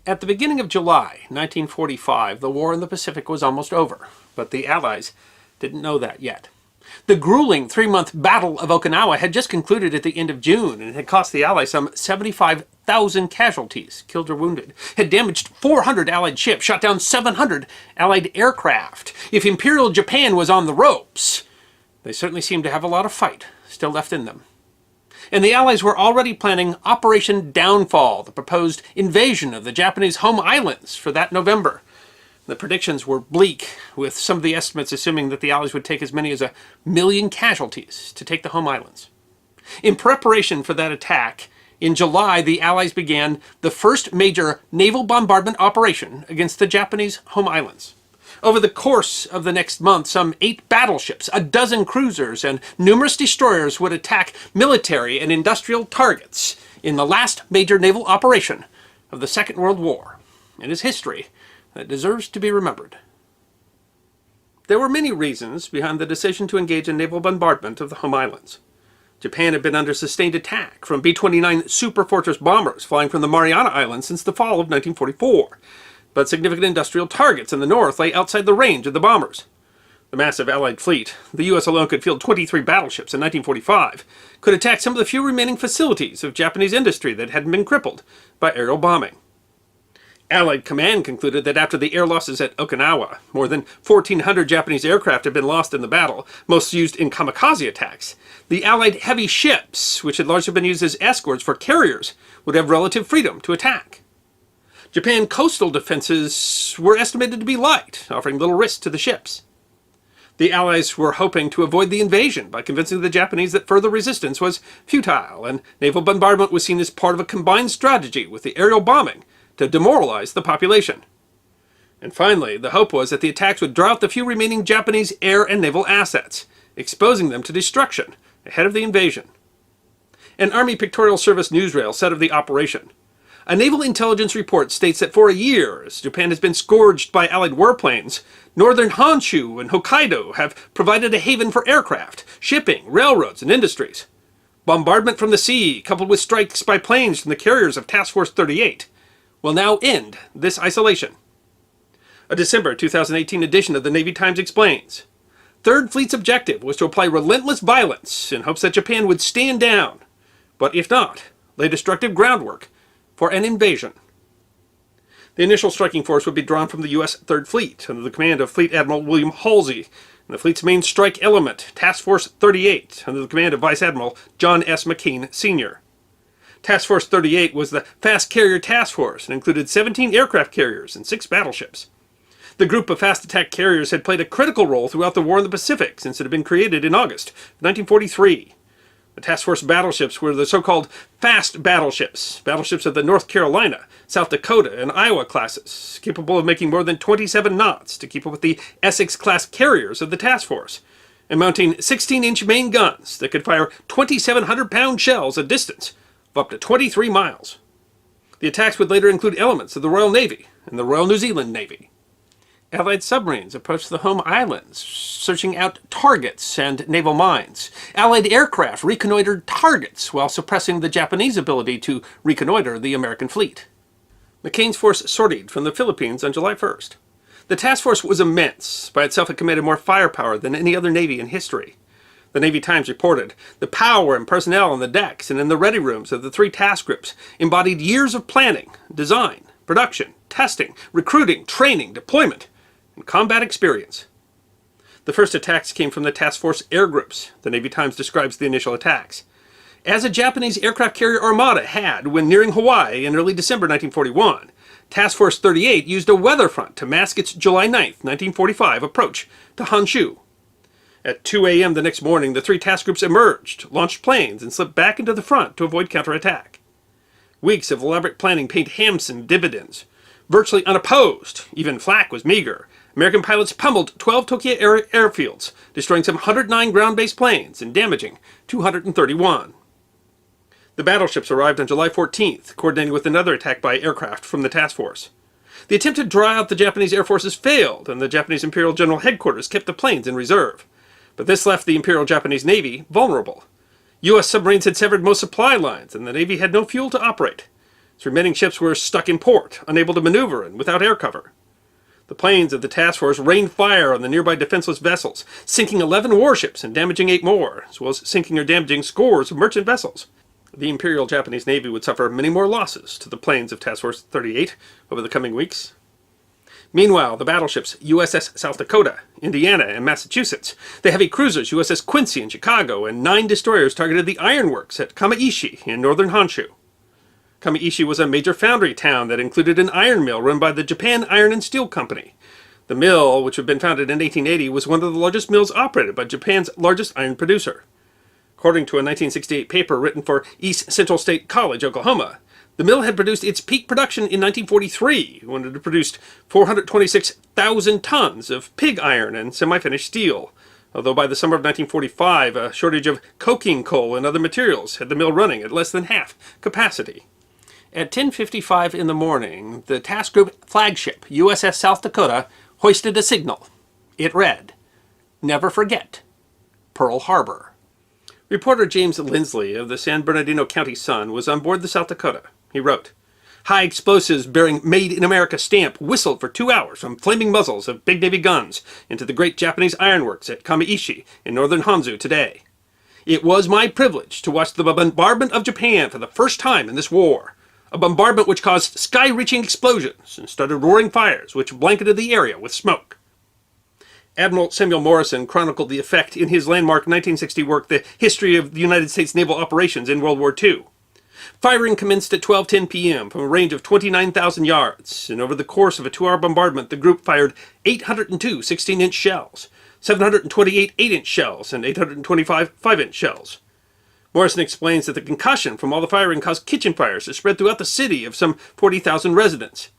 At the beginning of July 1945, the war in the Pacific was almost over, but the Allies didn't know that yet. The grueling 3-month Battle of Okinawa had just concluded at the end of June and had cost the Allies some 75,000 casualties, killed or wounded, had damaged 400 Allied ships, shot down 700 Allied aircraft. If Imperial Japan was on the ropes, they certainly seemed to have a lot of fight still left in them. And the Allies were already planning Operation Downfall, the proposed invasion of the Japanese home islands for that November. The predictions were bleak, with some of the estimates assuming that the Allies would take as many as 1 million casualties to take the home islands. In preparation for that attack, in July, the Allies began the first major naval bombardment operation against the Japanese home islands. Over the course of the next month, some 8 battleships, 12 cruisers, and numerous destroyers would attack military and industrial targets in the last major naval operation of the Second World War. It is history that deserves to be remembered. There were many reasons behind the decision to engage in naval bombardment of the home islands. Japan had been under sustained attack from B-29 Superfortress bombers flying from the Mariana Islands since the fall of 1944. But significant industrial targets in the north lay outside the range of the bombers. The massive Allied fleet, the U.S. alone could field 23 battleships in 1945, could attack some of the few remaining facilities of Japanese industry that hadn't been crippled by aerial bombing. Allied command concluded that after the air losses at Okinawa, more than 1,400 Japanese aircraft had been lost in the battle, most used in kamikaze attacks, the Allied heavy ships, which had largely been used as escorts for carriers, would have relative freedom to attack. Japan coastal defenses were estimated to be light, offering little risk to the ships. The Allies were hoping to avoid the invasion by convincing the Japanese that further resistance was futile, and naval bombardment was seen as part of a combined strategy with the aerial bombing to demoralize the population. And finally, the hope was that the attacks would draw out the few remaining Japanese air and naval assets, exposing them to destruction ahead of the invasion. An Army Pictorial Service newsreel said of the operation, "A naval intelligence report states that for a year, as Japan has been scourged by Allied warplanes, northern Honshu and Hokkaido have provided a haven for aircraft, shipping, railroads, and industries. Bombardment from the sea, coupled with strikes by planes from the carriers of Task Force 38, will now end this isolation." A December 2018 edition of the Navy Times explains, "Third Fleet's objective was to apply relentless violence in hopes that Japan would stand down, but if not, lay destructive groundwork for an invasion." The initial striking force would be drawn from the U.S. Third Fleet under the command of Fleet Admiral William Halsey, and the fleet's main strike element, Task Force 38, under the command of Vice Admiral John S. McCain, Sr. Task Force 38 was the Fast Carrier Task Force and included 17 aircraft carriers and 6 battleships. The group of fast attack carriers had played a critical role throughout the war in the Pacific since it had been created in August 1943. The task force battleships were the so-called fast battleships, battleships of the North Carolina, South Dakota, and Iowa classes, capable of making more than 27 knots to keep up with the Essex-class carriers of the task force, and mounting 16-inch main guns that could fire 2,700-pound shells a distance of up to 23 miles. The attacks would later include elements of the Royal Navy and the Royal New Zealand Navy. Allied submarines approached the home islands, searching out targets and naval mines. Allied aircraft reconnoitered targets while suppressing the Japanese ability to reconnoiter the American fleet. McCain's force sortied from the Philippines on July 1st. The task force was immense. By itself, it commanded more firepower than any other navy in history. The Navy Times reported, "The power and personnel on the decks and in the ready rooms of the 3 task groups embodied years of planning, design, production, testing, recruiting, training, deployment, and combat experience." The first attacks came from the task force air groups. The Navy Times describes the initial attacks. As a Japanese aircraft carrier armada had when nearing Hawaii in early December 1941, Task Force 38 used a weather front to mask its July 9th, 1945 approach to Honshu. At 2 a.m. the next morning, the 3 task groups emerged, launched planes, and slipped back into the front to avoid counterattack. Weeks of elaborate planning paid handsome dividends. Virtually unopposed, even flak was meager, American pilots pummeled 12 Tokyo airfields, destroying some 109 ground-based planes and damaging 231. The battleships arrived on July 14th, coordinating with another attack by aircraft from the task force. The attempt to draw out the Japanese air forces failed, and the Japanese Imperial General Headquarters kept the planes in reserve. But this left the Imperial Japanese Navy vulnerable. U.S. submarines had severed most supply lines, and the Navy had no fuel to operate. Its remaining ships were stuck in port, unable to maneuver and without air cover. The planes of the task force rained fire on the nearby defenseless vessels, sinking 11 warships and damaging 8 more, as well as sinking or damaging scores of merchant vessels. The Imperial Japanese Navy would suffer many more losses to the planes of Task Force 38 over the coming weeks. Meanwhile, the battleships USS South Dakota, Indiana, and Massachusetts, the heavy cruisers USS Quincy in Chicago, and 9 destroyers targeted the ironworks at Kamaishi in northern Honshu. Kamaishi was a major foundry town that included an iron mill run by the Japan Iron and Steel Company. The mill, which had been founded in 1880, was one of the largest mills operated by Japan's largest iron producer. According to a 1968 paper written for East Central State College, Oklahoma, the mill had produced its peak production in 1943, when it had produced 426,000 tons of pig iron and semi-finished steel, although by the summer of 1945, a shortage of coking coal and other materials had the mill running at less than half capacity. At 10:55 in the morning, the task group flagship, USS South Dakota, hoisted a signal. It read, "Never forget, Pearl Harbor." Reporter James Lindsley of the San Bernardino County Sun was on board the South Dakota. He wrote, "High explosives bearing Made in America stamp whistled for 2 hours from flaming muzzles of big Navy guns into the great Japanese ironworks at Kamaishi in northern Honshu today. It was my privilege to watch the bombardment of Japan for the first time in this war. A bombardment which caused sky-reaching explosions and started roaring fires which blanketed the area with smoke." Admiral Samuel Morrison chronicled the effect in his landmark 1960 work, The History of the United States Naval Operations in World War II. Firing commenced at 12:10 p.m. from a range of 29,000 yards, and over the course of a 2-hour bombardment, the group fired 802 16-inch shells, 728 8-inch shells, and 825 5-inch shells. Morrison explains that the concussion from all the firing caused kitchen fires to spread throughout the city of some 40,000 residents.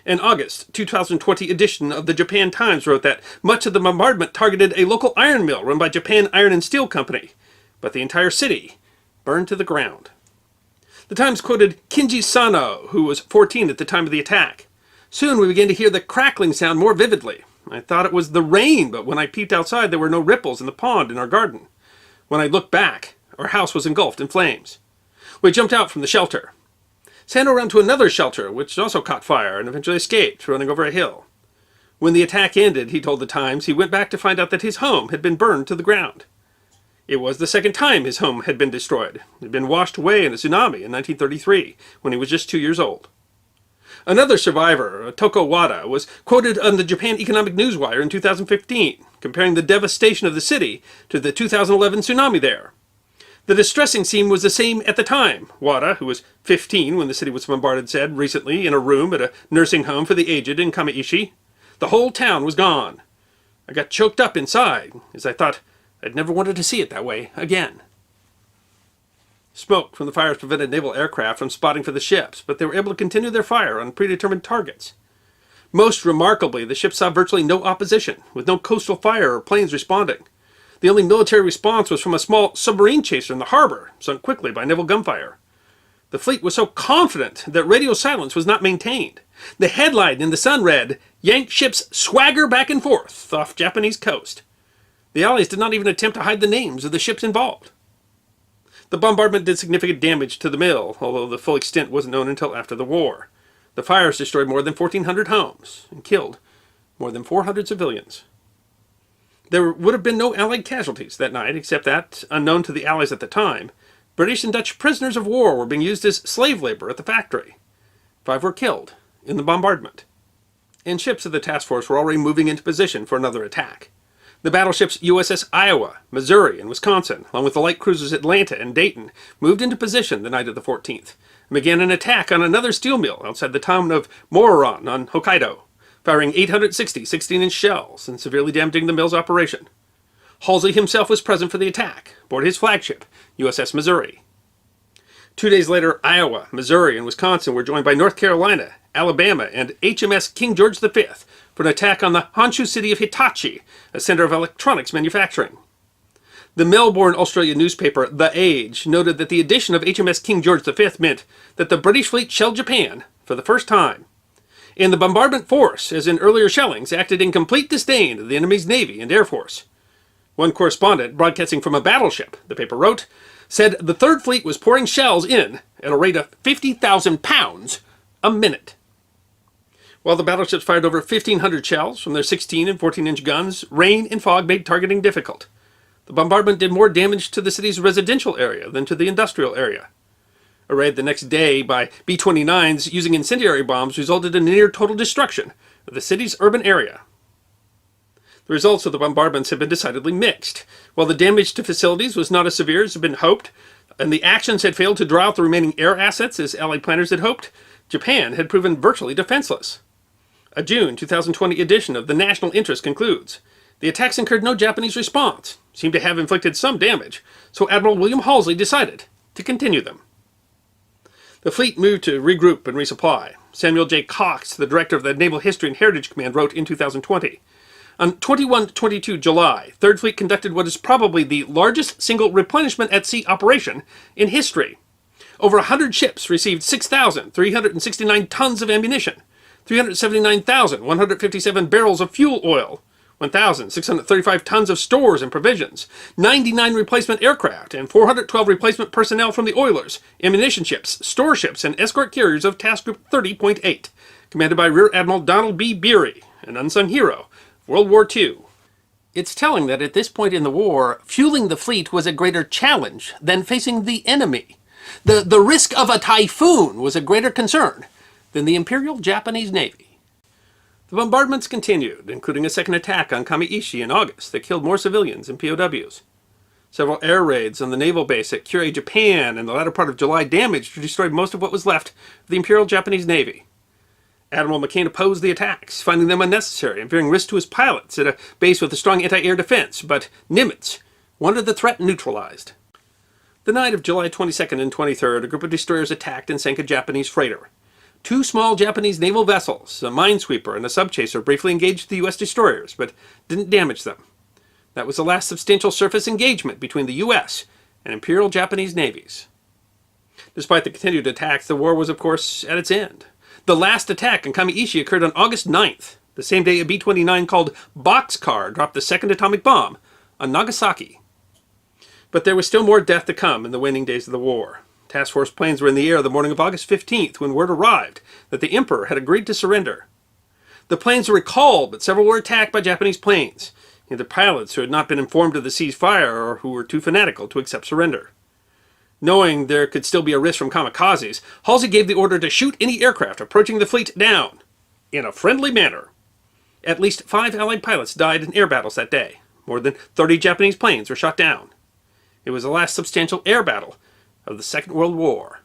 An August 2020 edition of the Japan Times wrote that much of the bombardment targeted a local iron mill run by Japan Iron and Steel Company, but the entire city burned to the ground. The Times quoted Kinji Sano, who was 14 at the time of the attack. "Soon we began to hear the crackling sound more vividly. I thought it was the rain, but when I peeped outside there were no ripples in the pond in our garden. When I looked back, our house was engulfed in flames. We jumped out from the shelter. Sano ran to another shelter, which also caught fire and eventually escaped, running over a hill. When the attack ended, he told the Times, he went back to find out that his home had been burned to the ground. It was the second time his home had been destroyed. It had been washed away in a tsunami in 1933, when he was just 2 years old." Another survivor, Toko Wada, was quoted on the Japan Economic Newswire in 2015, comparing the devastation of the city to the 2011 tsunami there. "The distressing scene was the same at the time," Wada, who was 15 when the city was bombarded, said recently in a room at a nursing home for the aged in Kamaishi. "The whole town was gone. I got choked up inside, as I thought I'd never wanted to see it that way again." Smoke from the fires prevented naval aircraft from spotting for the ships, but they were able to continue their fire on predetermined targets. Most remarkably, the ships saw virtually no opposition, with no coastal fire or planes responding. The only military response was from a small submarine chaser in the harbor, sunk quickly by naval gunfire. The fleet was so confident that radio silence was not maintained. The headline in the Sun read, "Yank ships swagger back and forth off Japanese coast." The Allies did not even attempt to hide the names of the ships involved. The bombardment did significant damage to the mill, although the full extent wasn't known until after the war. The fires destroyed more than 1,400 homes and killed more than 400 civilians. There would have been no Allied casualties that night, except that, unknown to the Allies at the time, British and Dutch prisoners of war were being used as slave labor at the factory. 5 were killed in the bombardment. And ships of the task force were already moving into position for another attack. The battleships USS Iowa, Missouri, and Wisconsin, along with the light cruisers Atlanta and Dayton, moved into position the night of the 14th, and began an attack on another steel mill outside the town of Mororan on Hokkaido, firing 860 16-inch shells and severely damaging the mill's operation. Halsey himself was present for the attack, aboard his flagship, USS Missouri. 2 days later, Iowa, Missouri, and Wisconsin were joined by North Carolina, Alabama, and HMS King George V for an attack on the Honshu city of Hitachi, a center of electronics manufacturing. The Melbourne, Australia newspaper The Age noted that the addition of HMS King George V meant that the British fleet shelled Japan for the first time. And the bombardment force, as in earlier shellings, acted in complete disdain of the enemy's navy and air force. One correspondent, broadcasting from a battleship, the paper wrote, said the Third Fleet was pouring shells in at a rate of 50,000 pounds a minute. While the battleships fired over 1,500 shells from their 16 and 14-inch guns, rain and fog made targeting difficult. The bombardment did more damage to the city's residential area than to the industrial area. A raid the next day by B-29s using incendiary bombs resulted in near total destruction of the city's urban area. The results of the bombardments have been decidedly mixed. While the damage to facilities was not as severe as had been hoped, and the actions had failed to draw out the remaining air assets as Allied planners had hoped, Japan had proven virtually defenseless. A June 2020 edition of The National Interest concludes, the attacks incurred no Japanese response, seemed to have inflicted some damage, so Admiral William Halsey decided to continue them. The fleet moved to regroup and resupply. Samuel J. Cox, the director of the Naval History and Heritage Command, wrote in 2020, on 21-22 July, Third Fleet conducted what is probably the largest single replenishment at sea operation in history. Over 100 ships received 6,369 tons of ammunition, 379,157 barrels of fuel oil, 1,635 tons of stores and provisions, 99 replacement aircraft, and 412 replacement personnel from the oilers, ammunition ships, store ships, and escort carriers of Task Group 30.8, commanded by Rear Admiral Donald B. Beery, an unsung hero of World War II. It's telling that at this point in the war, fueling the fleet was a greater challenge than facing the enemy. The risk of a typhoon was a greater concern than the Imperial Japanese Navy. The bombardments continued, including a second attack on Kamiishi in August that killed more civilians and POWs. Several air raids on the naval base at Kure, Japan in the latter part of July damaged or destroyed most of what was left of the Imperial Japanese Navy. Admiral McCain opposed the attacks, finding them unnecessary and fearing risk to his pilots at a base with a strong anti-air defense, but Nimitz wanted the threat neutralized. The night of July 22nd and 23rd, a group of destroyers attacked and sank a Japanese freighter. Two small Japanese naval vessels, a minesweeper and a subchaser, briefly engaged the U.S. destroyers, but didn't damage them. That was the last substantial surface engagement between the U.S. and Imperial Japanese navies. Despite the continued attacks, the war was, of course, at its end. The last attack on Kamiishi occurred on August 9th, the same day a B-29 called Boxcar dropped the second atomic bomb on Nagasaki. But there was still more death to come in the waning days of the war. Task Force planes were in the air the morning of August 15th when word arrived that the Emperor had agreed to surrender. The planes were recalled, but several were attacked by Japanese planes, either pilots who had not been informed of the ceasefire or who were too fanatical to accept surrender. Knowing there could still be a risk from kamikazes, Halsey gave the order to shoot any aircraft approaching the fleet down, in a friendly manner. At least 5 Allied pilots died in air battles that day. More than 30 Japanese planes were shot down. It was the last substantial air battle of the Second World War.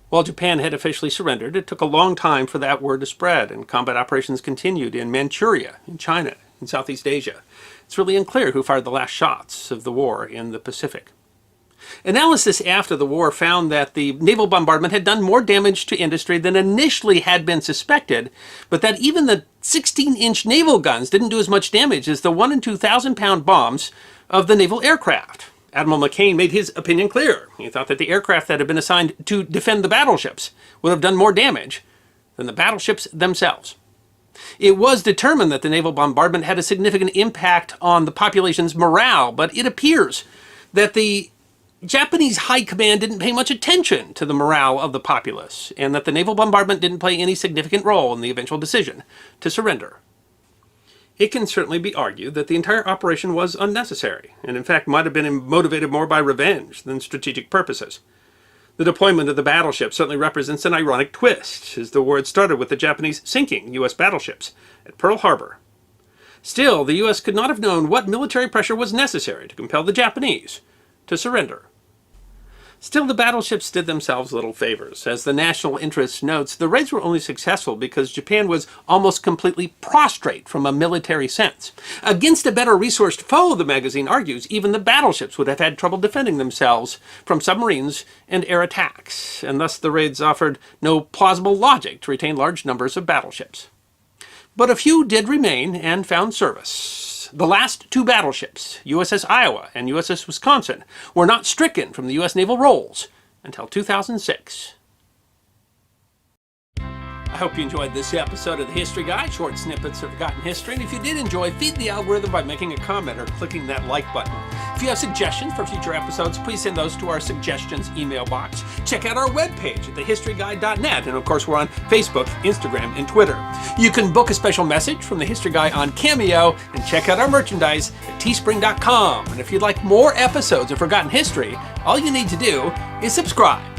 While Japan had officially surrendered, it took a long time for that word to spread, and combat operations continued in Manchuria, in China, in Southeast Asia. It's really unclear who fired the last shots of the war in the Pacific. Analysis after the war found that the naval bombardment had done more damage to industry than initially had been suspected, but that even the 16-inch naval guns didn't do as much damage as the 1,000 and 2,000-pound bombs of the naval aircraft. Admiral McCain made his opinion clear. He thought that the aircraft that had been assigned to defend the battleships would have done more damage than the battleships themselves. It was determined that the naval bombardment had a significant impact on the population's morale, but it appears that the Japanese high command didn't pay much attention to the morale of the populace, and that the naval bombardment didn't play any significant role in the eventual decision to surrender. It can certainly be argued that the entire operation was unnecessary, and in fact might have been motivated more by revenge than strategic purposes. The deployment of the battleship certainly represents an ironic twist, as the war had started with the Japanese sinking U.S. battleships at Pearl Harbor. Still, the U.S. could not have known what military pressure was necessary to compel the Japanese to surrender. Still, the battleships did themselves little favors. As the National Interest notes, the raids were only successful because Japan was almost completely prostrate from a military sense. Against a better resourced foe, the magazine argues, even the battleships would have had trouble defending themselves from submarines and air attacks, and thus the raids offered no plausible logic to retain large numbers of battleships. But a few did remain and found service. The last 2 battleships, USS Iowa and USS Wisconsin, were not stricken from the U.S. naval rolls until 2006. I hope you enjoyed this episode of the History Guy, short snippets of forgotten history. And if you did enjoy, feed the algorithm by making a comment or clicking that like button. If you have suggestions for future episodes, please send those to our suggestions email box. Check out our webpage at thehistoryguy.net. And of course, we're on Facebook, Instagram, and Twitter. You can book a special message from the History Guy on Cameo and check out our merchandise at teespring.com. And if you'd like more episodes of Forgotten History, all you need to do is subscribe.